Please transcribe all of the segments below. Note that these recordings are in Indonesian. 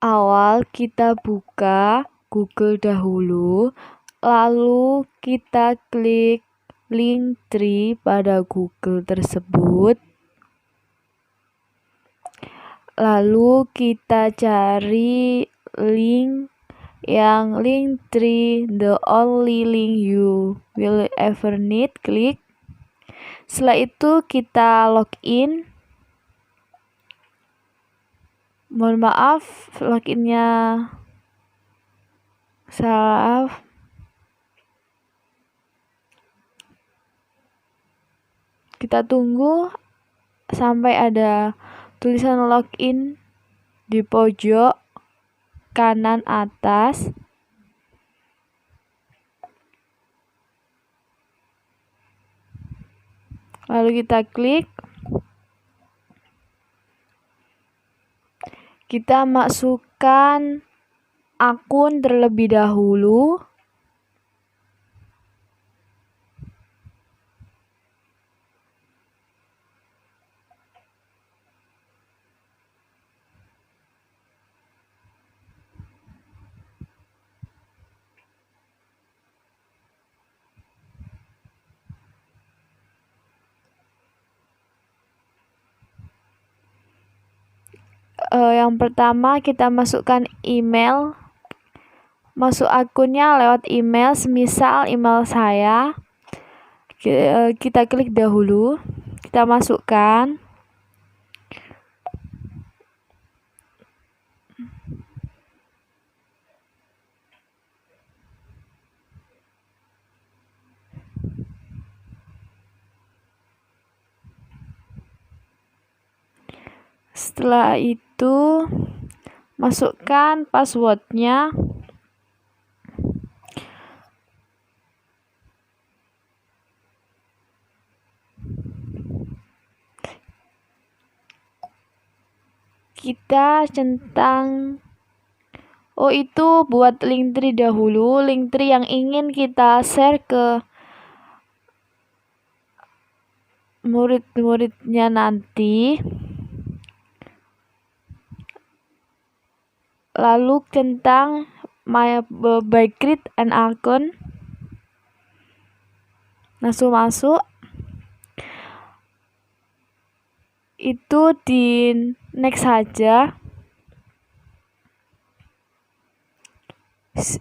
awal kita buka Google dahulu, lalu kita klik Linktree pada Google tersebut. Lalu kita cari link yang Linktree, the only link you will ever need, klik. Setelah itu kita login. Mohon maaf, loginnya salah. Kita tunggu sampai ada tulisan login di pojok kanan atas. Lalu kita klik. Kita masukkan akun terlebih dahulu. Yang pertama kita masukkan email, masuk akunnya lewat email, semisal email saya. Kita klik dahulu, kita masukkan. Setelah itu masukkan passwordnya. Kita centang, itu buat Linktree dahulu, Linktree yang ingin kita share ke murid-muridnya nanti. Lalu centang my create an account, langsung masuk. Itu di next saja.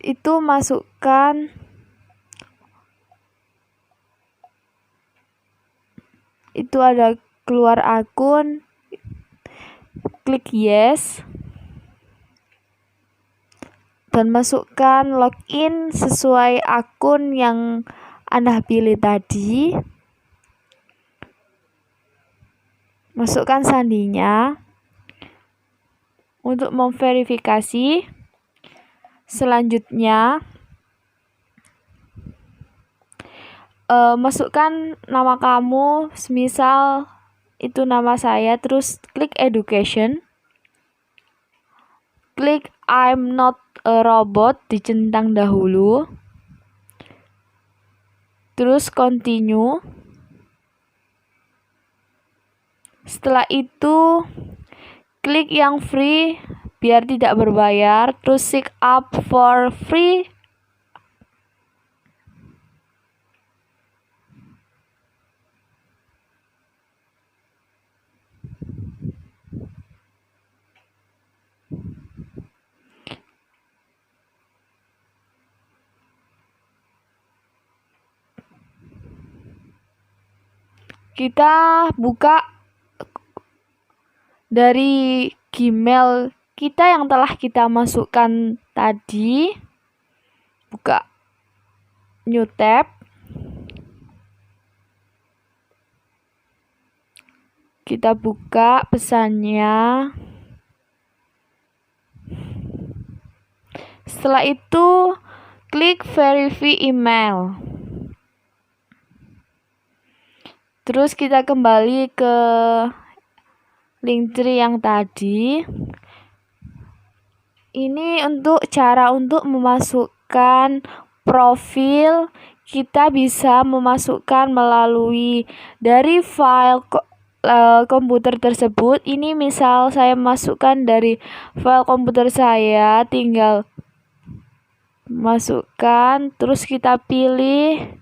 Itu masukkan itu ada keluar akun, klik yes. Dan masukkan login sesuai akun yang Anda pilih tadi. Masukkan sandinya untuk memverifikasi. Selanjutnya masukkan nama kamu, semisal itu nama saya, terus klik education. Klik I'm not a robot, dicentang dahulu. Terus continue. Setelah itu klik yang free biar tidak berbayar, terus sign up for free. Kita buka dari Gmail kita yang telah kita masukkan tadi. Buka new tab. Kita buka pesannya. Setelah itu klik verify email. Terus kita kembali ke Linktree yang tadi. Ini untuk cara untuk memasukkan profil. Kita bisa memasukkan melalui dari file komputer tersebut. Ini misal saya masukkan dari file komputer saya, tinggal masukkan, terus kita pilih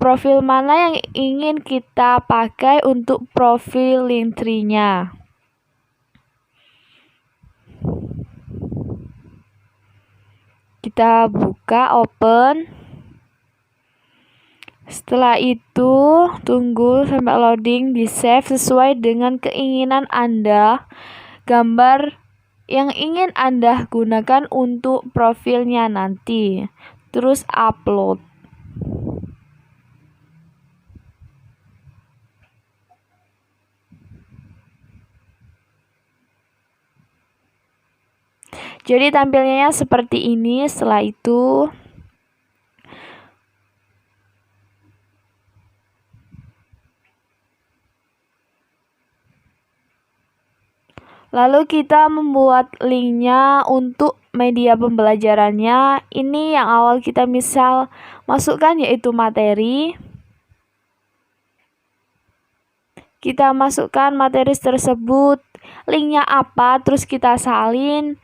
profil mana yang ingin kita pakai untuk profil Linktree-nya. Kita buka, open. Setelah itu, tunggu sampai loading, di save sesuai dengan keinginan Anda. Gambar yang ingin Anda gunakan untuk profilnya nanti. Terus upload. Jadi tampilnya seperti ini. Setelah itu lalu kita membuat linknya untuk media pembelajarannya. Ini yang awal kita misal masukkan, yaitu materi. Kita masukkan materi tersebut, linknya apa, terus kita salin,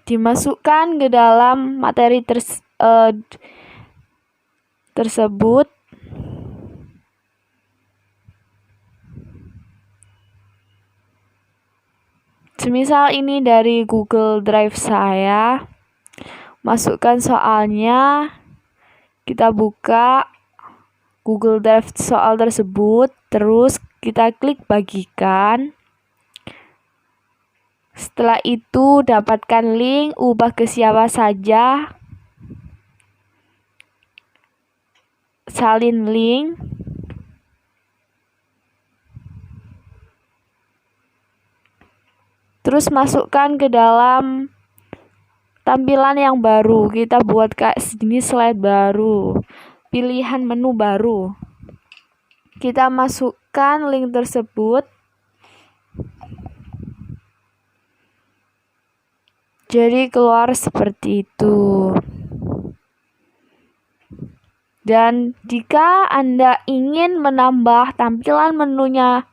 dimasukkan ke dalam materi tersebut. Semisal ini dari Google Drive saya, masukkan soalnya, kita buka Google Drive soal tersebut, terus kita klik bagikan. Setelah itu dapatkan link, ubah ke siapa saja, salin link, terus masukkan ke dalam tampilan yang baru. Kita buat kayak segini, slide baru, pilihan menu baru. Kita masukkan link tersebut. Jadi keluar seperti itu. Dan jika Anda ingin menambah tampilan menunya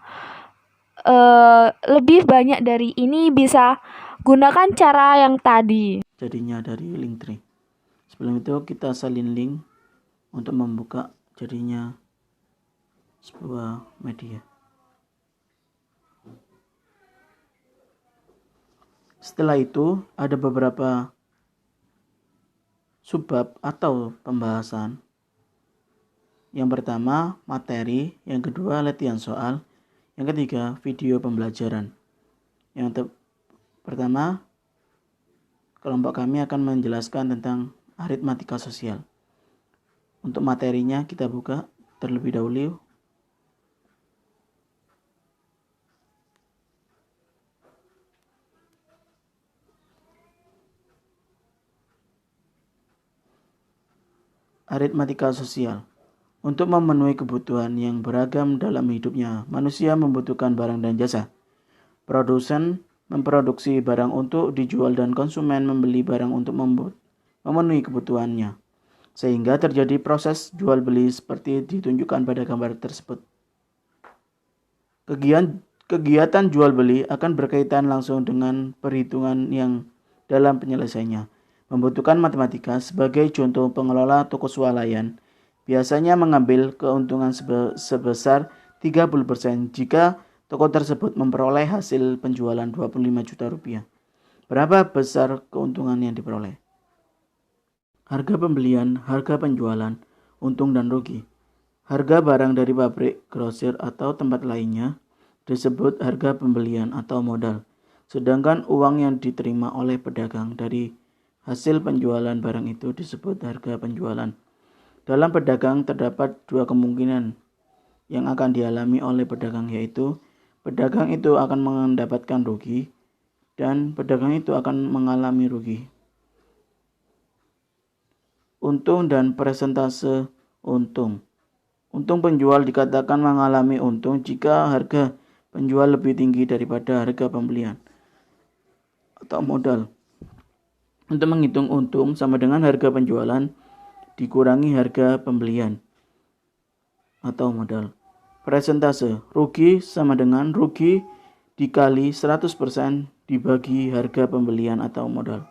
lebih banyak dari ini, bisa gunakan cara yang tadi. Jadinya dari Linktree. Sebelum itu kita salin link untuk membuka jadinya sebuah media. Setelah itu ada beberapa subbab atau pembahasan. Yang pertama materi, yang kedua latihan soal, yang ketiga video pembelajaran. Yang pertama, kelompok kami akan menjelaskan tentang aritmatika sosial. Untuk materinya kita buka terlebih dahulu. Aritmatika sosial. Untuk memenuhi kebutuhan yang beragam dalam hidupnya, manusia membutuhkan barang dan jasa. Produsen memproduksi barang untuk dijual dan konsumen membeli barang untuk memenuhi kebutuhannya. Sehingga terjadi proses jual beli seperti ditunjukkan pada gambar tersebut. Kegiatan jual beli akan berkaitan langsung dengan perhitungan yang dalam penyelesaiannya. Membutuhkan matematika. Sebagai contoh, pengelola toko swalayan biasanya mengambil keuntungan sebesar 30% jika toko tersebut memperoleh hasil penjualan 25 juta rupiah. Berapa besar keuntungan yang diperoleh? Harga pembelian, harga penjualan, untung dan rugi. Harga barang dari pabrik, grosir atau tempat lainnya disebut harga pembelian atau modal. Sedangkan uang yang diterima oleh pedagang dari hasil penjualan barang itu disebut harga penjualan. Dalam pedagang terdapat dua kemungkinan yang akan dialami oleh pedagang, yaitu pedagang itu akan mendapatkan rugi dan pedagang itu akan mengalami rugi. Untung dan persentase untung. Untung penjual dikatakan mengalami untung jika harga penjual lebih tinggi daripada harga pembelian atau modal. Untuk menghitung untung sama dengan harga penjualan dikurangi harga pembelian. atau modal. Persentase rugi sama dengan rugi dikali 100% dibagi harga pembelian atau modal.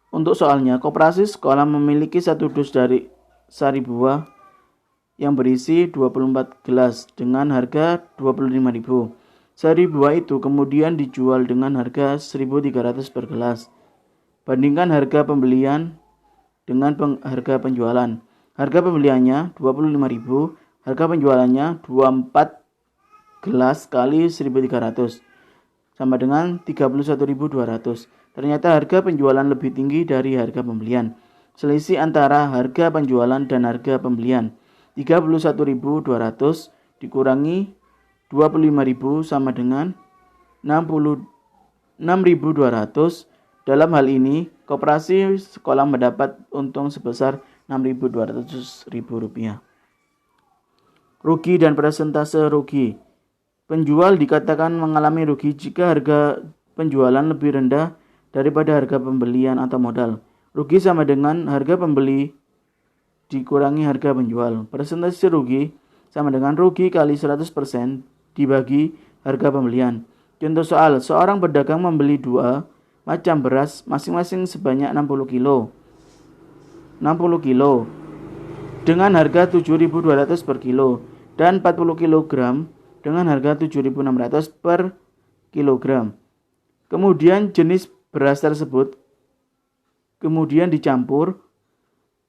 Untuk soalnya, koperasi sekolah memiliki satu dus dari sari buah yang berisi 24 gelas dengan harga 25.000. Sari buah itu kemudian dijual dengan harga 1.300 per gelas. Bandingkan harga pembelian dengan harga penjualan. Harga pembeliannya 25.000, harga penjualannya 24 gelas kali 1.300 sama dengan 31.200. Ternyata harga penjualan lebih tinggi dari harga pembelian. Selisih antara harga penjualan dan harga pembelian 31.200 dikurangi 25.000 sama dengan 6.200. Dalam hal ini, koperasi sekolah mendapat untung sebesar Rp6.200.000. Rugi dan persentase rugi. Penjual dikatakan mengalami rugi jika harga penjualan lebih rendah daripada harga pembelian atau modal. Rugi sama dengan harga pembeli dikurangi harga penjual. Persentase rugi sama dengan rugi kali 100% dibagi harga pembelian. Contoh soal, seorang pedagang membeli 2 macam beras masing-masing sebanyak 60 kilo dengan harga 7.200 per kilo dan 40 kg dengan harga 7.600 per kilogram. Kemudian jenis beras tersebut kemudian dicampur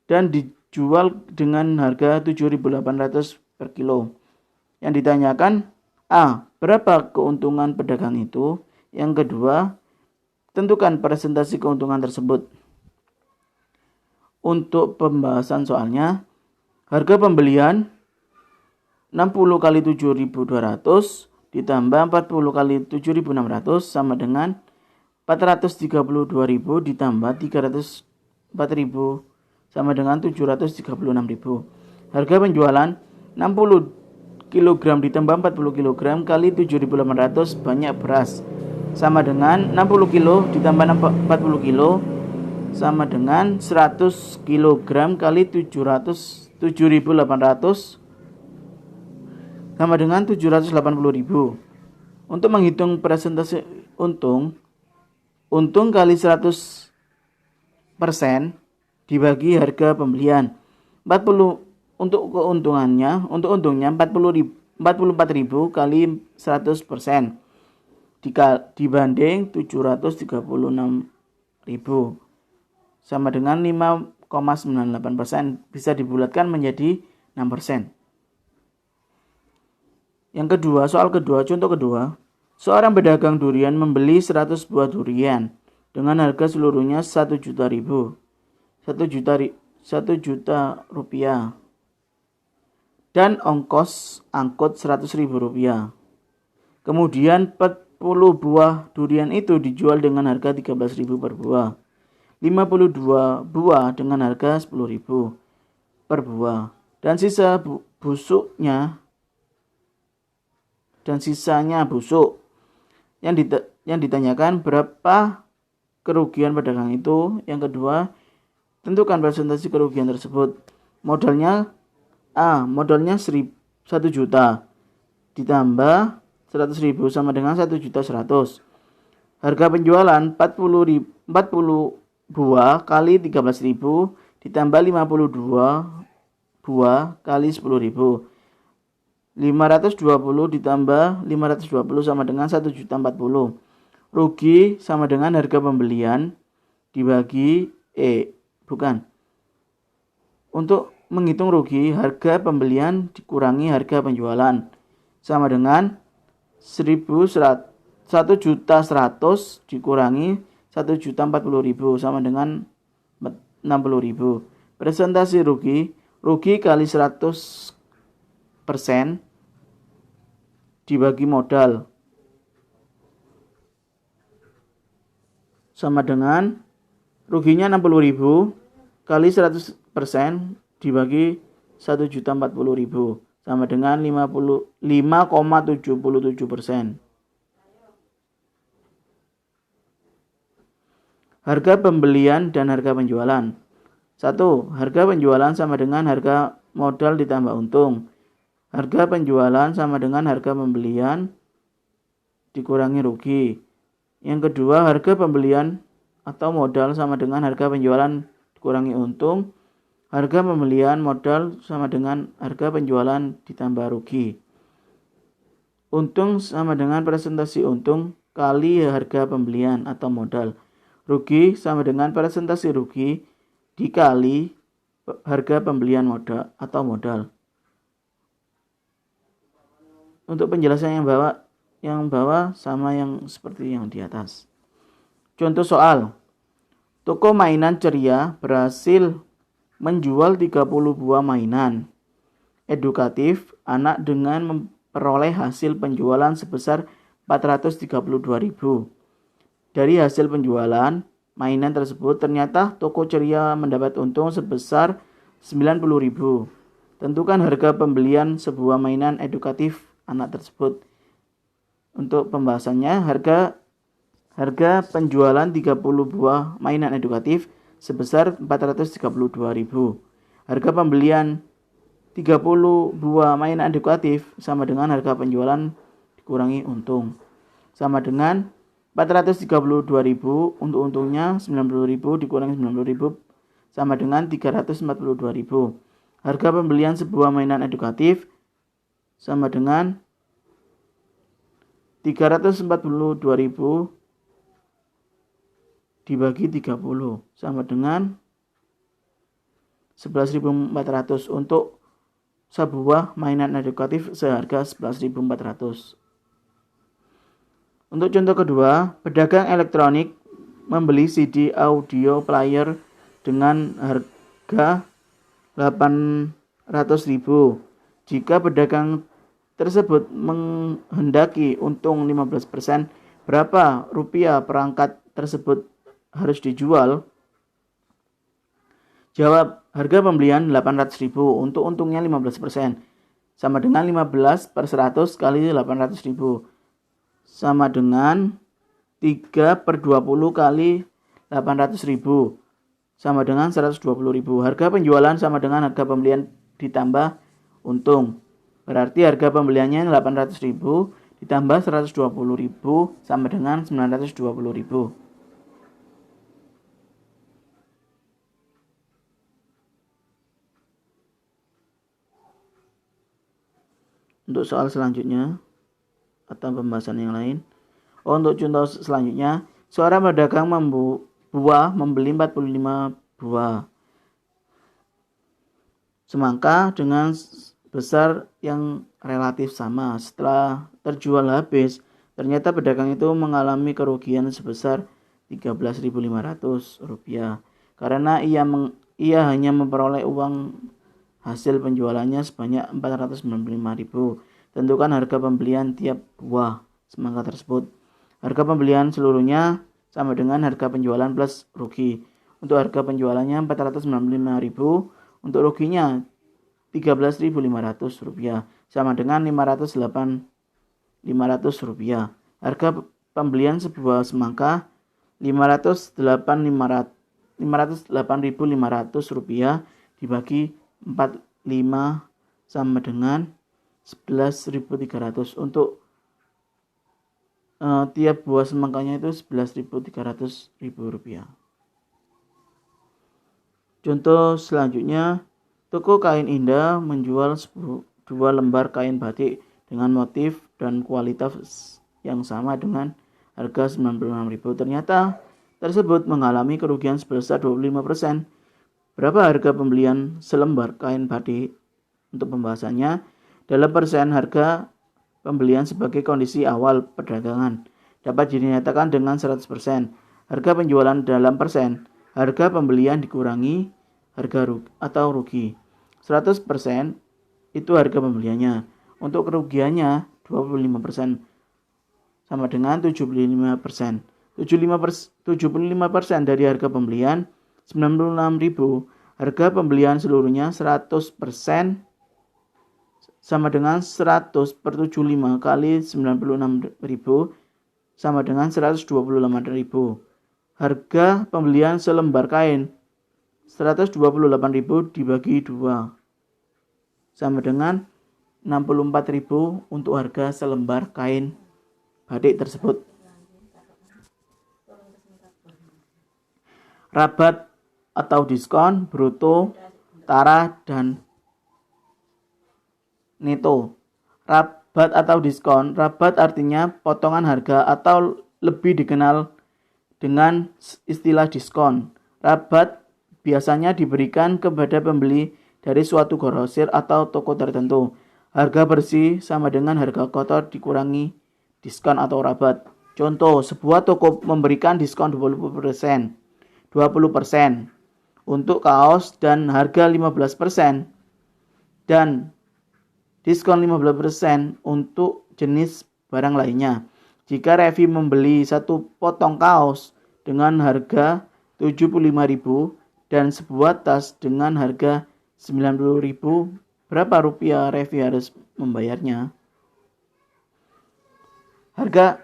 dan dijual dengan harga 7.800 per kilo. Yang ditanyakan A. Berapa keuntungan pedagang itu? Yang kedua, tentukan persentase keuntungan tersebut. Untuk pembahasan soalnya, harga pembelian 60 kali 7.200 ditambah 40 kali 7.600 sama dengan 432.000 ditambah 304.000 sama dengan 736.000. Harga penjualan 60 kg ditambah 40 kg kali 7.800 banyak beras sama dengan 60 kg ditambah 40 kg sama dengan 100 kg kali 7.800 sama dengan 780.000. Untuk menghitung persentase untung kali 100% dibagi harga pembelian. 40 untuk untungnya 44.000 kali 100% dibanding 736.000 sama dengan 5,98%, bisa dibulatkan menjadi 6%. Yang kedua, contoh kedua, seorang pedagang durian membeli 100 buah durian dengan harga seluruhnya 1 juta rupiah dan ongkos angkut 100.000 rupiah. Kemudian 40 buah durian itu dijual dengan harga 13.000 per buah. 52 buah dengan harga 10.000 per buah. Dan sisanya busuk. Yang ditanyakan berapa kerugian pedagang itu. Yang kedua, tentukan persentase kerugian tersebut. Modalnya 1 juta ditambah 100.000 sama dengan 1.100.000. Harga penjualan 40 buah kali 13.000 ditambah 52 buah kali 10.000. 520 ditambah 520 sama dengan 1.040. Rugi sama dengan harga pembelian dibagi Untuk menghitung rugi, harga pembelian dikurangi harga penjualan sama dengan 1.100.000 dikurangi 1.040.000 sama dengan 60.000. Persentase rugi kali 100% dibagi modal sama dengan ruginya 60.000 kali 100% dibagi 1.040.000 sama dengan 5,77%. Harga pembelian dan harga penjualan. 1. Harga penjualan sama dengan harga modal ditambah untung. Harga penjualan sama dengan harga pembelian dikurangi rugi. Yang kedua, harga pembelian atau modal sama dengan harga penjualan dikurangi untung. Harga pembelian modal sama dengan harga penjualan ditambah rugi. Untung sama dengan presentasi untung kali harga pembelian atau modal. Rugi sama dengan presentasi rugi dikali harga pembelian modal atau modal. Untuk penjelasan yang bawah sama yang seperti yang di atas. Contoh soal. Toko mainan ceria berhasil menjual 30 buah mainan edukatif anak dengan memperoleh hasil penjualan sebesar 432.000. Dari hasil penjualan mainan tersebut ternyata toko ceria mendapat untung sebesar 90.000. Tentukan harga pembelian sebuah mainan edukatif anak tersebut. Untuk pembahasannya, harga penjualan 30 buah mainan edukatif sebesar 432.000. Harga pembelian 30 buah mainan edukatif sama dengan harga penjualan dikurangi untung. Sama dengan 432.000 untuk untungnya 90.000 dikurangi 90.000 sama dengan 342.000. Harga pembelian sebuah mainan edukatif sama dengan 342.000 dibagi 30 sama dengan 11.400 untuk sebuah mainan edukatif seharga 11.400. Untuk contoh kedua, pedagang elektronik membeli CD audio player dengan harga 800.000. Jika pedagang tersebut menghendaki untung 15%, berapa rupiah perangkat tersebut harus dijual? Jawab, harga pembelian 800.000 untuk untungnya 15%. Sama dengan 15/100 kali 800.000. Sama dengan 3/20 kali 800.000. Sama dengan 120.000. Harga penjualan sama dengan harga pembelian ditambah untung. Berarti harga pembeliannya 800.000 ditambah 120.000 sama dengan 920.000. Untuk soal selanjutnya atau pembahasan yang lain. Untuk contoh selanjutnya, seorang pedagang buah membeli 45 buah semangka dengan besar yang relatif sama. Setelah terjual habis, ternyata pedagang itu mengalami kerugian sebesar 13.500 rupiah karena ia hanya memperoleh uang hasil penjualannya sebanyak 495.000. Tentukan harga pembelian tiap buah semangka tersebut. Harga pembelian seluruhnya sama dengan harga penjualan plus rugi. Untuk harga penjualannya 495.000, untuk ruginya 13.500 rupiah sama dengan 508.500 rupiah. Harga pembelian sebuah semangka 508.500 rupiah dibagi 45 sama dengan 11.300. Untuk tiap buah semangkanya itu 11.300 rupiah. Contoh selanjutnya, toko kain indah menjual 2 lembar kain batik dengan motif dan kualitas yang sama dengan harga 96.000. Ternyata tersebut mengalami kerugian sebesar 25%. Berapa harga pembelian selembar kain batik? Untuk pembahasannya, dalam persen harga pembelian sebagai kondisi awal perdagangan dapat dinyatakan dengan 100%. Harga penjualan dalam persen, harga pembelian dikurangi harga rugi. 100% itu harga pembeliannya. Untuk kerugiannya 25% sama dengan 75%. 75% dari harga pembelian 96.000. Harga pembelian seluruhnya 100% sama dengan 100/75 kali 96.000 sama dengan 128.000. Harga pembelian selembar kain 128.000 dibagi 2 sama dengan 64.000 untuk harga selembar kain batik tersebut. Rabat atau diskon, bruto, tara, dan neto. Rabat atau diskon. Rabat artinya potongan harga atau lebih dikenal dengan istilah diskon. Rabat biasanya diberikan kepada pembeli dari suatu grosir atau toko tertentu. Harga bersih sama dengan harga kotor dikurangi diskon atau rabat. Contoh, sebuah toko memberikan diskon 20% untuk kaos dan harga 15% dan diskon 15% untuk jenis barang lainnya. Jika Revi membeli satu potong kaos dengan harga 75.000 dan sebuah tas dengan harga 90.000, berapa rupiah Revi harus membayarnya? Harga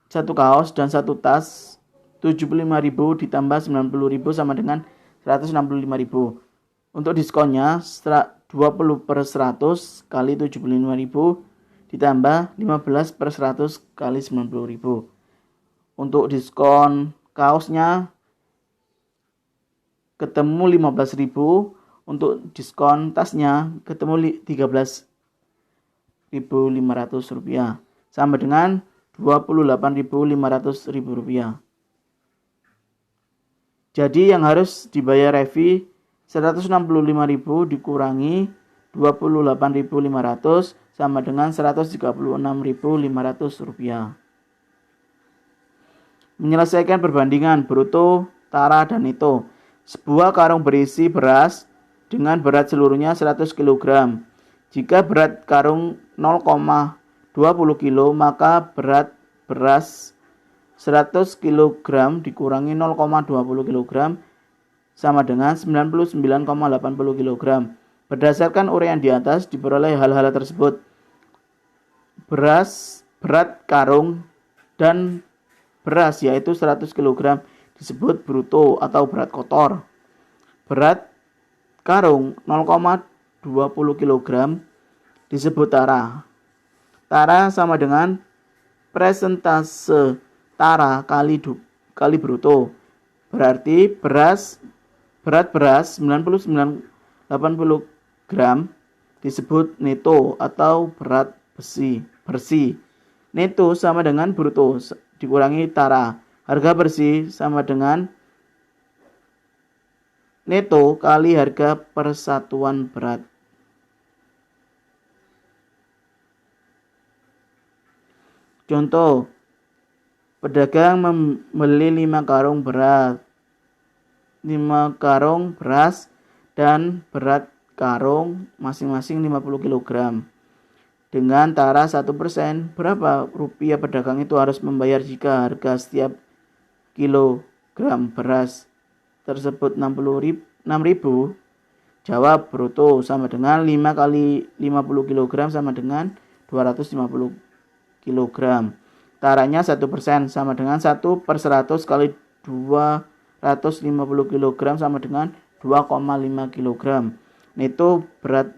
satu kaos dan satu tas 75.000 ditambah 90.000 sama dengan 165.000. Untuk diskonnya 20/100 kali 75.000 ditambah 15/100 kali 90.000. Untuk diskon kaosnya ketemu 15.000, untuk diskon tasnya ketemu 13.500 rupiah sama dengan 28.500 rupiah. Jadi yang harus dibayar Revi 165.000 dikurangi 28.500 sama dengan 136.500 rupiah. Menyelesaikan perbandingan bruto, tara, dan neto. Sebuah karung berisi beras dengan berat seluruhnya 100 kg. Jika berat karung 0,20 kg, maka berat beras 100 kg dikurangi 0,20 kg sama dengan 99,80 kg. Berdasarkan uraian di atas diperoleh hal-hal tersebut. Berat karung dan beras yaitu 100 kg disebut bruto atau berat kotor. Berat karung 0,20 kg disebut tara. Tara sama dengan persentase tara kali bruto. Berarti berat beras 99,80 gram disebut neto atau berat bersih. Neto sama dengan bruto dikurangi tara. Harga bersih sama dengan neto kali harga persatuan berat. Contoh, pedagang membeli 5 karung beras dan berat karung masing-masing 50 kg. Dengan tara 1%, berapa rupiah pedagang itu harus membayar jika harga setiap kilogram beras tersebut 6.000? Jawab, bruto sama dengan 5 kali 50 kg sama dengan 250 kg. Taranya 1% sama dengan 1/100 kali 250 kg sama dengan 2,5 kg. Neto berat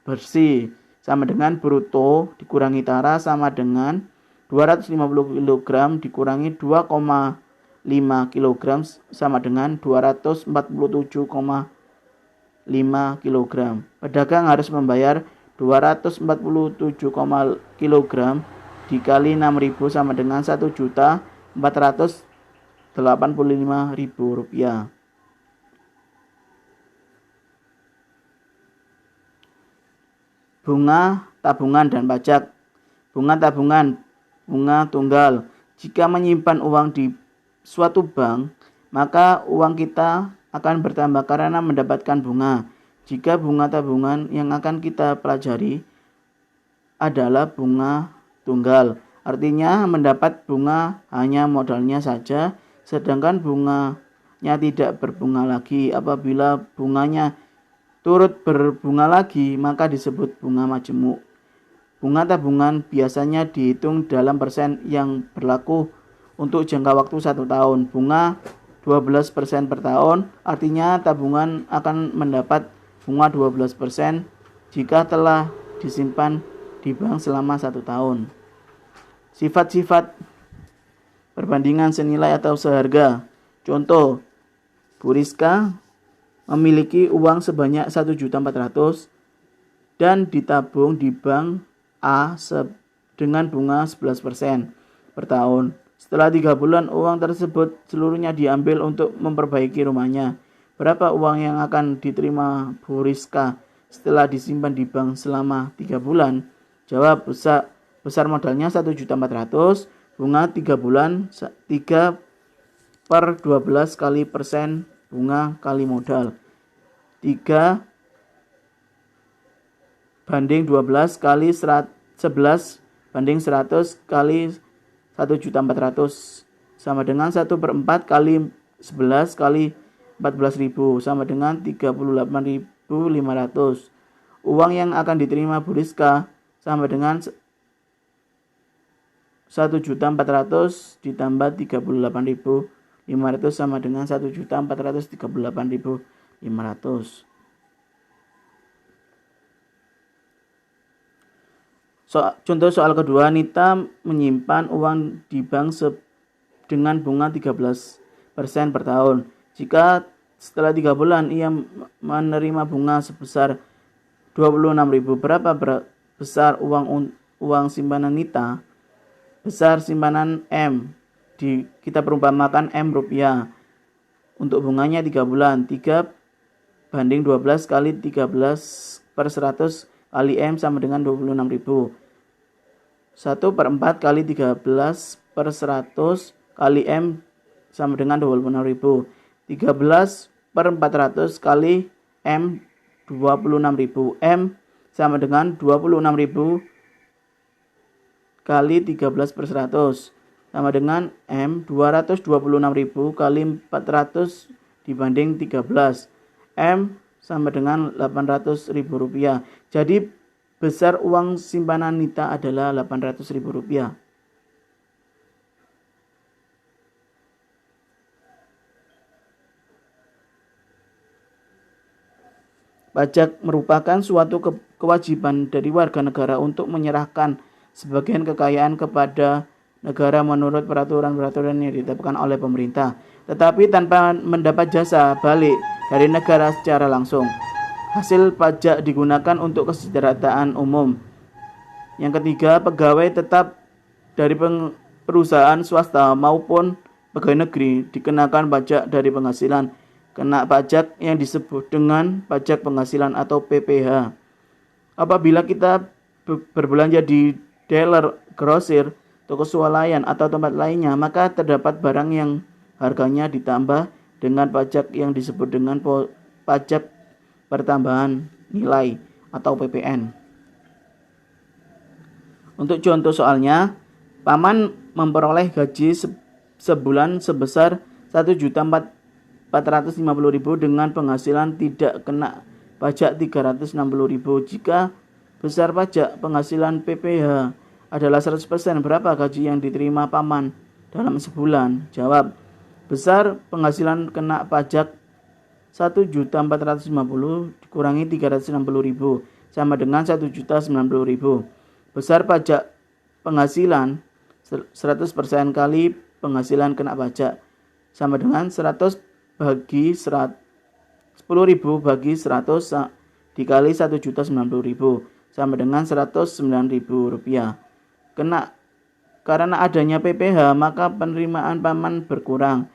bersih sama dengan bruto dikurangi tara sama dengan 250 kg dikurangi 2,5 kg sama dengan 247,5 kg. Pedagang harus membayar 247 kg dikali 6.000 sama dengan 1.485.000 rupiah. Bunga tabungan dan pajak. Bunga tabungan, bunga tunggal. Jika menyimpan uang di suatu bank, maka uang kita akan bertambah karena mendapatkan bunga. Jika bunga tabungan yang akan kita pelajari adalah bunga tunggal, artinya mendapat bunga hanya modalnya saja, sedangkan bunganya tidak berbunga lagi. Apabila bunganya turut berbunga lagi, maka disebut bunga majemuk. Bunga tabungan biasanya dihitung dalam persen yang berlaku untuk jangka waktu 1 tahun. Bunga 12% per tahun, artinya tabungan akan mendapat bunga 12% jika telah disimpan di bank selama 1 tahun. Sifat-sifat perbandingan senilai atau seharga. Contoh, Bu Rizka memiliki uang sebanyak 1.400.000 dan ditabung di bank A dengan bunga 11% per tahun. Setelah 3 bulan, uang tersebut seluruhnya diambil untuk memperbaiki rumahnya. Berapa uang yang akan diterima Bu Rizka setelah disimpan di bank selama 3 bulan? Jawab, besar modalnya 1.400.000, bunga 3 bulan 3/12 kali persen bunga kali modal. 3/12 kali 11 banding 100 kali 1.400.000 sama dengan 1/4 kali 11 kali 14.000 sama dengan 38.500. Uang yang akan diterima Bu Rizka sama dengan 1.400.000 ditambah 38.500 sama dengan 1.438.500. Contoh soal kedua, Nita menyimpan uang di bank dengan bunga 13% per tahun. Jika setelah 3 bulan ia menerima bunga sebesar 26.000, berapa besar uang simpanan Nita? Besar simpanan M, kita perumpamakan M rupiah. Untuk bunganya 3 bulan, 3/12 kali 13/100 kali M sama dengan 26.000. 1/4 kali 13/100 kali M sama dengan 26.000. 13/400 kali M 26.000. M sama dengan 26.000 kali 13/100 sama dengan M 226.000 kali 400 dibanding 13. M sama dengan 800.000 rupiah. Jadi besar uang simpanan Nita adalah 800.000 rupiah. Pajak merupakan suatu kewajiban dari warga negara untuk menyerahkan sebagian kekayaan kepada negara menurut peraturan-peraturan yang ditetapkan oleh pemerintah, tetapi tanpa mendapat jasa balik dari negara secara langsung. Hasil pajak digunakan untuk kesejahteraan umum. Yang ketiga, pegawai tetap dari perusahaan swasta maupun pegawai negeri dikenakan pajak dari penghasilan. Kena pajak yang disebut dengan pajak penghasilan atau PPh. Apabila kita berbelanja di dealer, grosir, toko swalayan atau tempat lainnya, maka terdapat barang yang harganya ditambah dengan pajak yang disebut dengan pajak pertambahan nilai atau PPN. Untuk contoh soalnya, paman memperoleh gaji sebulan sebesar 1.450.000 dengan penghasilan tidak kena pajak 360.000. Jika besar pajak penghasilan PPh adalah 100%, berapa gaji yang diterima paman dalam sebulan? Jawab, besar penghasilan kena pajak 1.450 dikurangi 360.000 sama dengan 1.090.000. Besar pajak penghasilan 100% kali penghasilan kena pajak sama dengan 100 bagi 10.000 bagi 100 dikali 1.090.000 sama dengan 109.000 rupiah. Karena adanya PPh, maka penerimaan paman berkurang.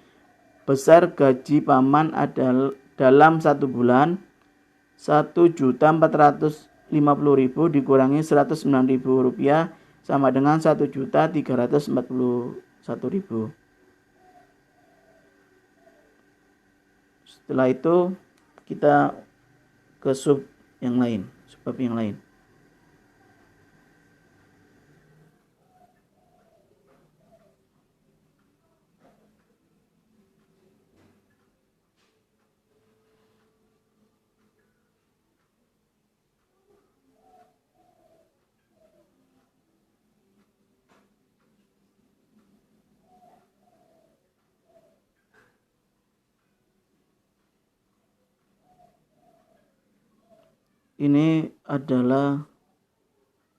Besar gaji paman adalah dalam 1 bulan 1.450.000 dikurangi 109.000 rupiah sama dengan 1.341.000. Setelah itu kita ke subbab yang lain. Ini adalah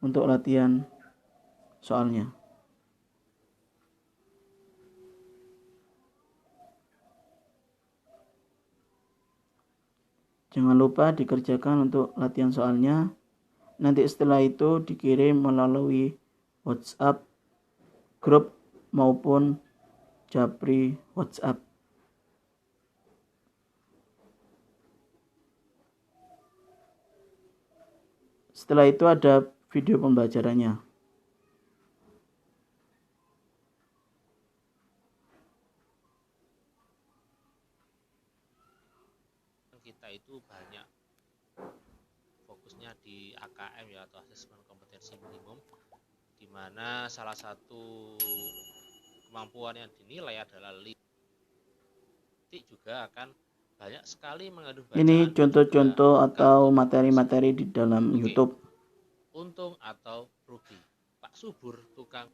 untuk latihan soalnya. Jangan lupa dikerjakan untuk latihan soalnya. Nanti setelah itu dikirim melalui WhatsApp grup maupun Japri WhatsApp. Setelah itu ada video pembelajarannya. Kita itu banyak fokusnya di AKM ya, atau asesmen kompetensi minimum, di mana salah satu kemampuan yang dinilai adalah juga akan banyak sekali mengandung bacaan. Ini contoh-contoh atau materi-materi di dalam YouTube. Untung atau rugi. Pak Subur, tukang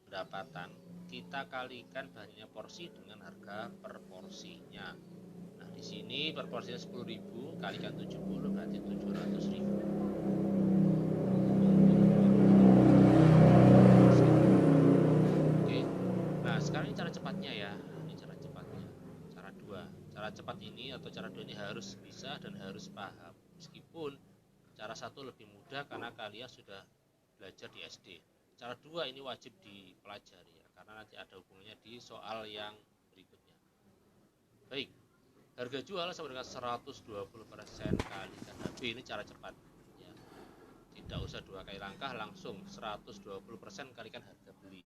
pendapatan, kita kalikan banyaknya porsi dengan harga per porsinya. Nah, di sini per porsinya 10.000 kalikan 70 berarti 700.000. Oke. Nah, sekarang ini cara cepatnya ya. Ini cara cepatnya. Cara 2. Cara cepat ini atau cara 2 ini harus bisa dan harus paham. Meskipun cara 1 lebih mudah karena kalian sudah belajar di SD. Cara 2 ini wajib dipelajari ya, karena nanti ada hubungannya di soal yang berikutnya. Baik, harga jual sama dengan 120% kalikan HB, ini cara cepat ya. Tidak usah 2 kali langkah, langsung 120% kalikan harga beli.